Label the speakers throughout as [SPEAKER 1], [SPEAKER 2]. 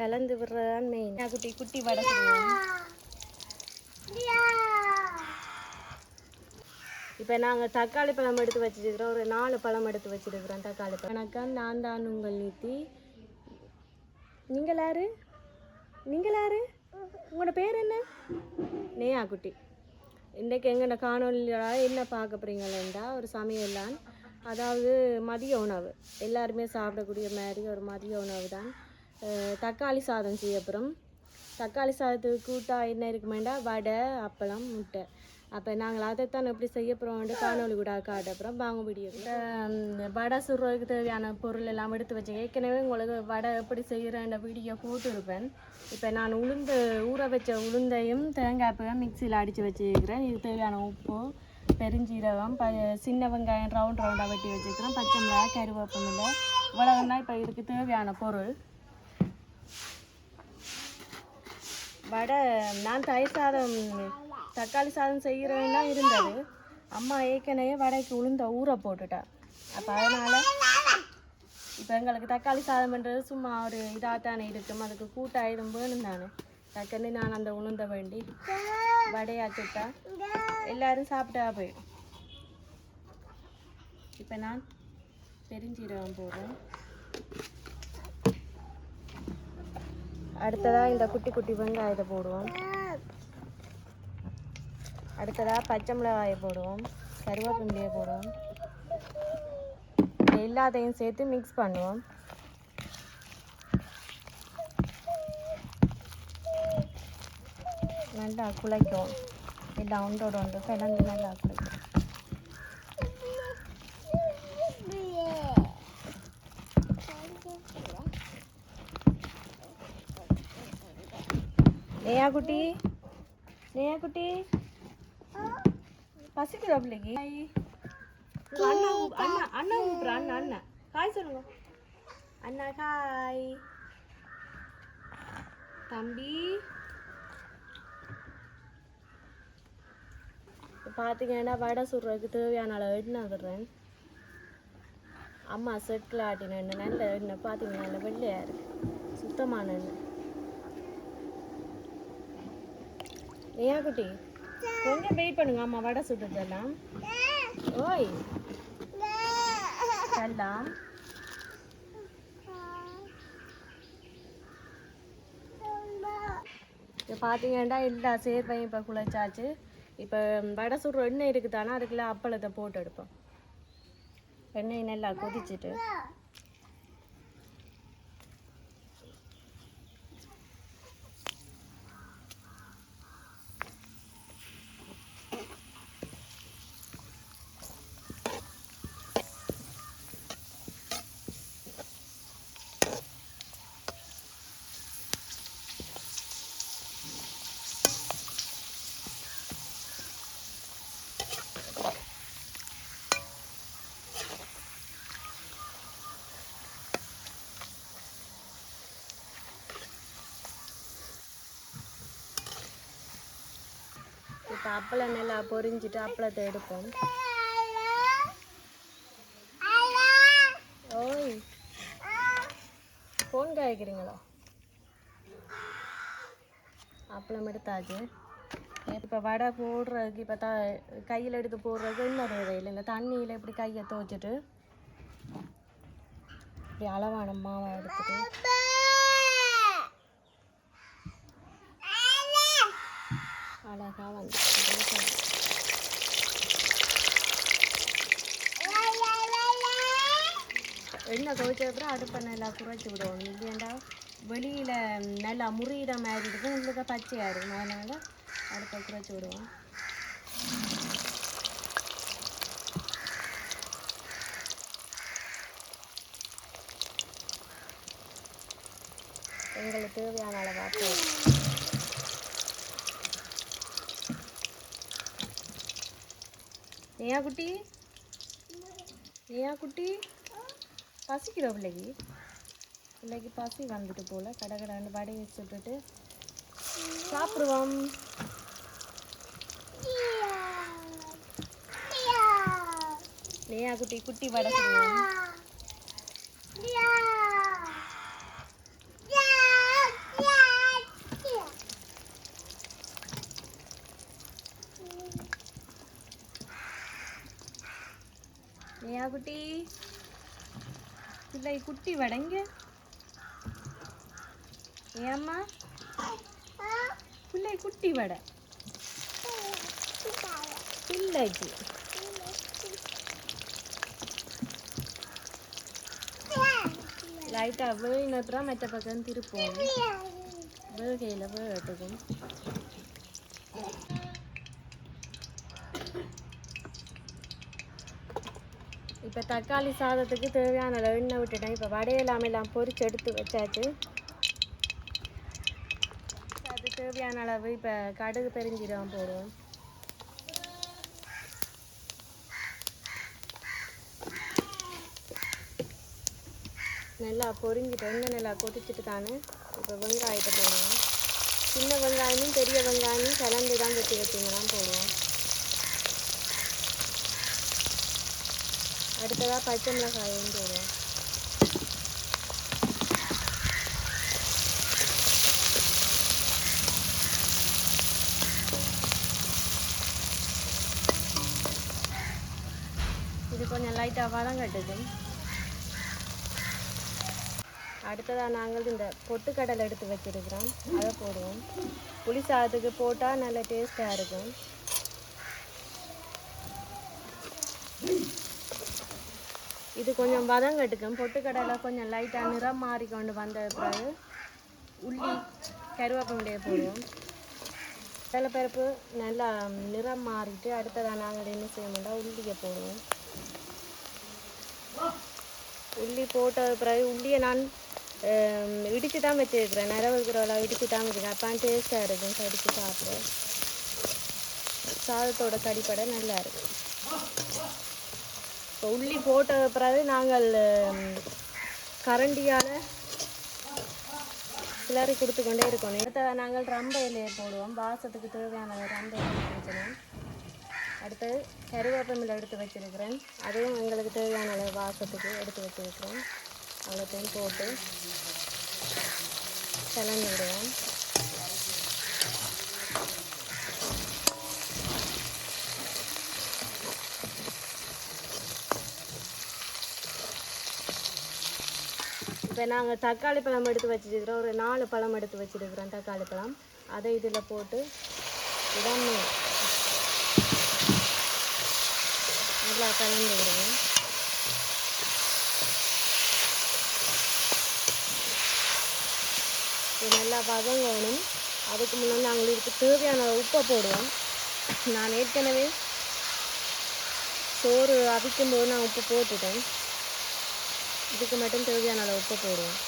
[SPEAKER 1] கலந்து விடுறதான் மெயின். குட்டி குட்டி வடை செய்வோம். இப்போ நாங்கள் தக்காளி பழம் எடுத்து வச்சுருக்கிறோம். ஒரு 4 பழம் எடுத்து வச்சுருக்கிறோம் தக்காளி பழம். வணக்கம், நான் தான் உங்கள் நீத்தி. நீங்கள் யாரு? உங்களோட பேர் என்ன? நேயா குட்டி. இன்றைக்கு எங்கள்ட காணொலியில் என்ன பார்க்க போகிறீங்களா, ஒரு சமையல்லாம், அதாவது மதிய உணவு, எல்லாருமே சாப்பிடக்கூடிய மாதிரி ஒரு மதிய உணவு தான். தக்காளி சாதம் செய்ய போகிறோம். தக்காளி சாதத்துக்கு கூட்டாக என்ன இருக்குமேண்டா, வடை, அப்பளம், முட்டை. அப்போ நாங்கள் அதைத்தான் எப்படி செய்ய போகிறோம்ட்டு காணொலி கூட காட்ட போகிறோம். வாங்க வீடியோ. வடை சுடுறதுக்கு தேவையான பொருள் எல்லாம் எடுத்து வச்சேன். ஏற்கனவே உங்களுக்கு வடை எப்படி செய்கிறேன்ற வீடியோ போட்டுருப்பேன். இப்போ நான் ஊற வச்ச உளுந்தையும் தேங்காய்ப்பையும் மிக்சியில் அடித்து வச்சுருக்கிறேன். இது தேவையான உப்பு, பெருஞ்சீரகம், சின்ன வெங்காயம் ரவுண்டாக வெட்டி வச்சுருக்கிறேன், பச்சை மிளகாய், கருவேப்பிலை, இவ்வளவுதான் இப்போ இதுக்கு தேவையான பொருள். வடை நான் தயிர் சாதம் தக்காளி சாதம் செய்கிறேன்னா இருந்தது. அம்மா ஏற்கனவே வடைக்கு உளுந்த ஊற போட்டுட்டா. அப்போ அதனால் இப்போ எங்களுக்கு தக்காளி சாதம் பண்ணுறது சும்மா ஒரு இதாகத்தானே இருக்கும். அதுக்கு கூட்டாயிரும் வேணும் தானே. டக்குன்னு நான் அந்த உளுந்த வேண்டி வடையாச்சுட்டா எல்லோரும் சாப்பிட்டா போயிடும். இப்போ நான் பெருஞ்சீரகம் போடுறேன். அடுத்ததாக இந்த குட்டி குட்டி வெங்காயத்தை போடுவோம். அடுத்ததாக பச்சை மிளகாயை போடுவோம், கருவேப்பிலையை போடுவோம். எல்லாத்தையும் சேர்த்து மிக்ஸ் பண்ணுவோம். நல்லா குழைக்கும். எல்லாம் ஒன்றோட ஒன்று கலந்து நல்லா குழைக்கும். நேயா குட்டி பசிக்குதா பிள்ளைக்கு? அண்ணா கூப்பிட்ற. அண்ணா காய் சொல்லுங்க. அண்ணா காய். தம்பி பார்த்தீங்கன்னா வடை சுடுறதுக்கு தேவையான அளவு எண்ணெய் விடுறேன். அம்மா செட்டில் ஆட்டின எண்ணெய், நல்ல எண்ணெய். பார்த்தீங்கன்னா நல்ல வெள்ளையாக இருக்குது, சுத்தமான எண்ணெய். ஏன் குட்டி கொஞ்சம் வெயிட் பண்ணுங்க, அம்மா வடை சுட்டுதெல்லாம். ஓய் எல்லாம் இப்போ பார்த்தீங்கன்னா எல்லா சேர்ப்பையும் இப்போ குழைச்சாச்சு. இப்போ வடை சுடுற எண்ணெய் இருக்குதானா, அதுக்குள்ள அப்பளத்தை போட்டு எடுப்போம். எண்ணெய் நல்லா கொதிச்சுட்டு இப்போ அப்பளம் நல்லா பொரிஞ்சிட்டு அப்பளத்தை எடுப்போம். ஓய் ஃபோன் காய்க்கிறீங்களா? அப்பளம் எடுத்தாச்சு. இப்போ வடை போடுறதுக்கு இப்போ கையில் எடுத்து போடுறதுக்கு இன்னொரு வகையில் இல்லை, தண்ணியில் இப்படி கையை துவைச்சிட்டு இப்படி அளவான மாவை எடுத்துட்டு அழகாக வந்து எண்ணெய் துவைச்சதுக்கப்புறம் அடுப்பை நல்லா குறைச்சி விடுவோம். இல்லையாண்டா வெளியில் நல்லா முறியிட மாதிரி இருக்கும், உங்களுக்கு பச்சையாக இருக்கும். அதனால் அடுப்பை குறைச்சி விடுவோம். எங்களுக்கு தேவையான அளவாக போதும். ஏன் குட்டி பசிக்கிற பிள்ளைக்கு பசி வந்துட்டு போல். கடை வடையை சுட்டுட்டு சாப்பிடுவோம். நேயா குட்டி வடை சுடுவோம். பிள்ளை குட்டி வடைங்க ஏம்மா பிள்ளை குட்டி வடை பிள்ளைக்கு லைட்டாக வேணுனா மற்ற பக்கம் திருப்போம் வேகையில் வேகட்டுக்கும் இப்போ தக்காளி சாதத்துக்கு தேவையான அளவு எண்ணெய் விட்டுட்டேன். இப்போ வடையெல்லாம் பொரிச்சு எடுத்து வச்சாச்சு. அது தேவையான அளவு இப்போ கடுகு பெருஞ்சீரகம் போடுவோம். நல்லா பொரிஞ்சிட்டு எண்ணெய் நல்லா கொதிச்சுட்டு தானே இப்போ வெங்காயத்தை போடுவோம். சின்ன வெங்காயமும் பெரிய வெங்காயமும் கலந்து தான் வெட்டி வச்சிங்கலாம் போடுவோம். அடுத்ததாக பச்சை மிளகாயும் போடுவோம். இது கொஞ்சம் லைட்டாக வதங்கட்டுது. அடுத்ததாக நாங்கள் இந்த பொட்டுக்கடலை எடுத்து வச்சுருக்கிறோம், அதை போடுவோம். புளி சாதத்துக்கு போட்டால் நல்ல டேஸ்ட்டாக இருக்கும். இது கொஞ்சம் வதங்கட்டுக்கும். பொட்டுக்கடலை கொஞ்சம் லைட்டாக நிறம் மாறி கொண்டு வந்த பிறகு உள்ளி கருவேப்பிலையை போடுவோம். கடலைப்பருப்பு நல்லா நிறம் மாறிட்டு அடுத்ததாக நாங்கள் என்ன செய்யணும்னா உள்ளியை போடுவோம். உள்ளி போட்ட பிறகு உள்ளியை நான் இடித்து தான் வச்சுருக்கிறேன். நிறவுக்கிறவளை இடித்து தான் வச்சுருக்கேன். அப்போ டேஸ்ட்டாக இருக்கும். கடித்து சாப்பிட சாதத்தோட கடிப்படை நல்லா இருக்கும். இப்போ உள்ளி போட்ட பிறகு நாங்கள் கரண்டியால் கிளறி கொடுத்து கொண்டே இருக்கணும். அடுத்ததாக நாங்கள் ரம்ப இலையை போடுவோம். வாசத்துக்கு தேவையான ரம்ப இலை எடுத்து வச்சுருவோம். அடுத்து கருவேப்பிலை எடுத்து வச்சுருக்கிறேன். அதுவும் எங்களுக்கு தேவையான அளவு வாசத்துக்கு எடுத்து வச்சுருக்கிறேன். அவ்வளோத்தையும் போட்டு கலந்து விடுவோம். இப்போ நாங்கள் தக்காளி பழம் எடுத்து வச்சுருக்கிறோம். ஒரு 4 பழம் எடுத்து வச்சுருக்கிறோம் தக்காளி பழம். அதை இதில் போட்டு உடனே நல்லா கலந்து விடுவோம். இது நல்லா வதங்கணும். அதுக்கு முன்னாடி நாங்கள் இதுக்கு தேவையான உப்பை போடுவோம். நான் ஏற்கனவே சோறு அவிக்கும்போது நான் உப்பு போட்டுட்டேன். இதுக்கு மட்டும் தேவையான அளவு உப்பு போடுவோம்.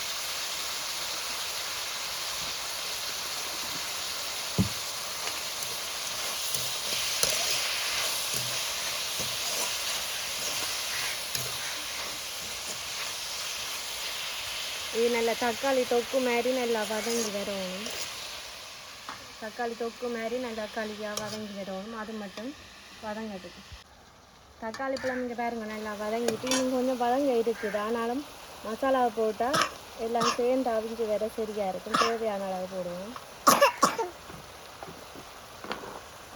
[SPEAKER 1] இது நல்லா தக்காளி தொக்கு மாதிரி நல்லா வதங்கி வரணும். தக்காளி தொக்கு மாதிரி நல்லா தக்காளியாக வதங்கி வரணும். அது மட்டும் வதங்கட்டுக்கு. தக்காளி பழம் இங்கே பாருங்க நல்லா வதங்கிட்டு இன்னும் கொஞ்சம் வதங்க இருக்குது. ஆனாலும் மசாலாவை போட்டால் எல்லாம் சேர்ந்து அவிஞ்சு வர சரியாக இருக்கும். தேவையான அளவு போடுவோம்.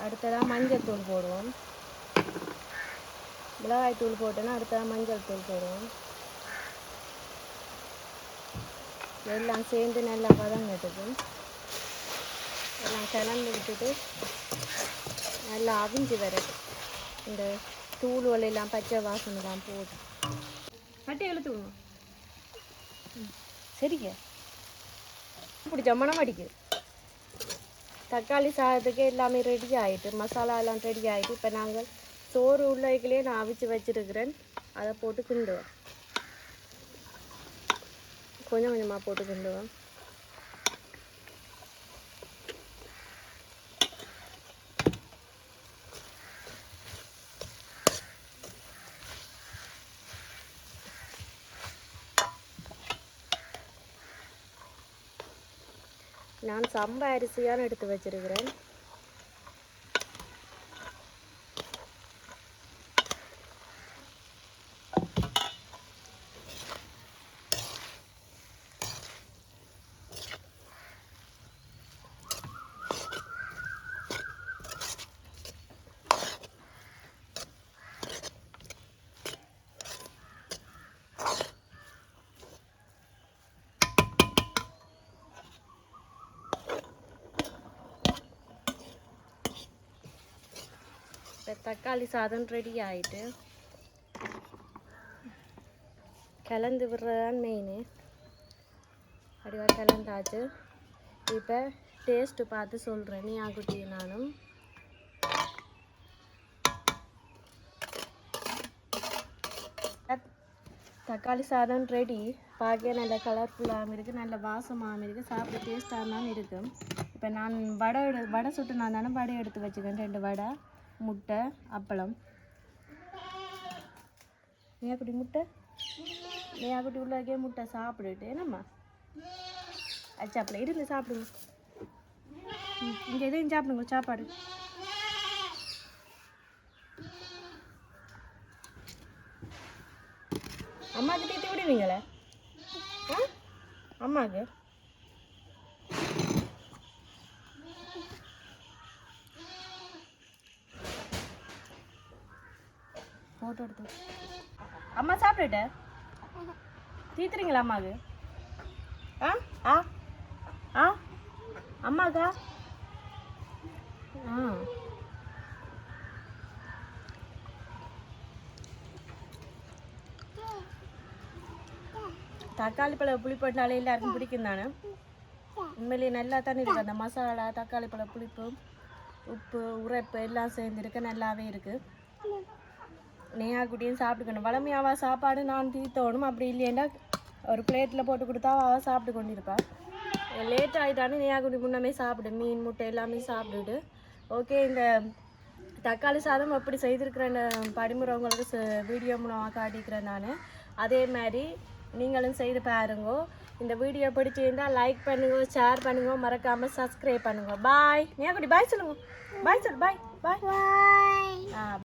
[SPEAKER 1] அடுத்ததாக மஞ்சள் தூள் போடுவோம். மிளகாய் தூள் போட்டோன்னா அடுத்ததாக மஞ்சள் தூள் போடுவோம். எல்லாம் சேர்ந்து நல்லா வதங்கட்டுது. எல்லாம் கலந்து விட்டுட்டு நல்லா அவிஞ்சு வருது. இந்த தூள்வெல்லாம் பச்சை வாசனை தான் போட்டு பட்டை எழுத்துக்கணும். சரிங்க பிடிச்ச மனம் அடிக்குது. தக்காளி சாதத்துக்கு எல்லாமே ரெடி ஆகிட்டு, மசாலா எல்லாம் ரெடி ஆகிட்டு. இப்போ நாங்கள் சோறு உள்ளைக்குள்ளே நான் அவிச்சு வச்சுருக்கிறேன். அதை போட்டு கிண்டுவேன். கொஞ்சம் கொஞ்சமாக போட்டு கிண்டுவேன். நான் சம்பா அரிசியான எடுத்து வச்சிருக்கிறேன். தக்காளி சாதம் ரெடி ஆகிட்டு கலந்து விடுறதான் மெயின். அப்படிவா கலந்தாச்சு. இப்போ டேஸ்ட்டு பார்த்து சொல்கிறேன். நீ ஆகுட்டி நானும் தக்காளி சாதம் ரெடி. பார்க்க நல்ல கலர்ஃபுல்லாகவும் இருக்குது, நல்ல வாசமாகவும் இருக்குது, சாப்பிட டேஸ்டாகவும் இருக்கும். இப்போ நான் வடை சுட்டு நான் தானே வடை எடுத்து வச்சுக்கேன். 2 வடை, முட்டை, அப்பளம். நேக்குட்டி முட்டை நேக்குட்டி உள்ளே முட்டை சாப்பிட்டுட்டு என்னம்மா அச்சாப்பில் இருந்து சாப்பிடுங்க. இங்கே எதையும் சாப்பிடுங்க சாப்பாடு. அம்மாவுக்கு தீத்தி விடுவீங்களே? அம்மாவுக்கு ஃபோட்டோ எடுத்து அம்மா சாப்பிட்டுட்ட தீத்துறீங்களா அம்மாவுக்கு? ஆ ஆ ஆ அம்மாக்கா ஆ தக்காளி பழம் புளிப்போட்டினாலே எல்லாருக்கும் பிடிக்கும் தானே. உண்மையிலேயே நல்லா தானே இருக்குது. அந்த மசாலா, தக்காளி பழம் புளிப்பு, உப்பு, உரைப்பு எல்லாம் சேர்ந்துருக்கு, நல்லாவே இருக்குது. நேயாக்குட்டியும் சாப்பிட்டுக்கணும். வளமையாவா சாப்பாடு நான் தீத்தோணும். அப்படி இல்லையேண்டா ஒரு பிளேட்டில் போட்டு கொடுத்தா அவள் சாப்பிட்டு கொண்டிருப்பாள். லேட் ஆகிட்டானு நேயாக்குட்டி முன்னமே சாப்பிடு. மீன், முட்டை எல்லாமே சாப்பிட்டுட்டு ஓகே. இந்த தக்காளி சாதம் எப்படி செய்திருக்கிறேன்னு படிமுறை உங்களுக்கு வீடியோ மூலமாக காட்டிக்கிறேன் நான். அதே மாதிரி நீங்களும் செய்து பாருங்க. இந்த வீடியோ பிடிச்சிருந்தால் லைக் பண்ணுங்க, ஷேர் பண்ணுங்க, மறக்காமல் சப்ஸ்கிரைப் பண்ணுங்க. பாய். நேயாக்குட்டி பாய் சொல்லுங்க. பாய் சொல்லு. பாய் பாய்.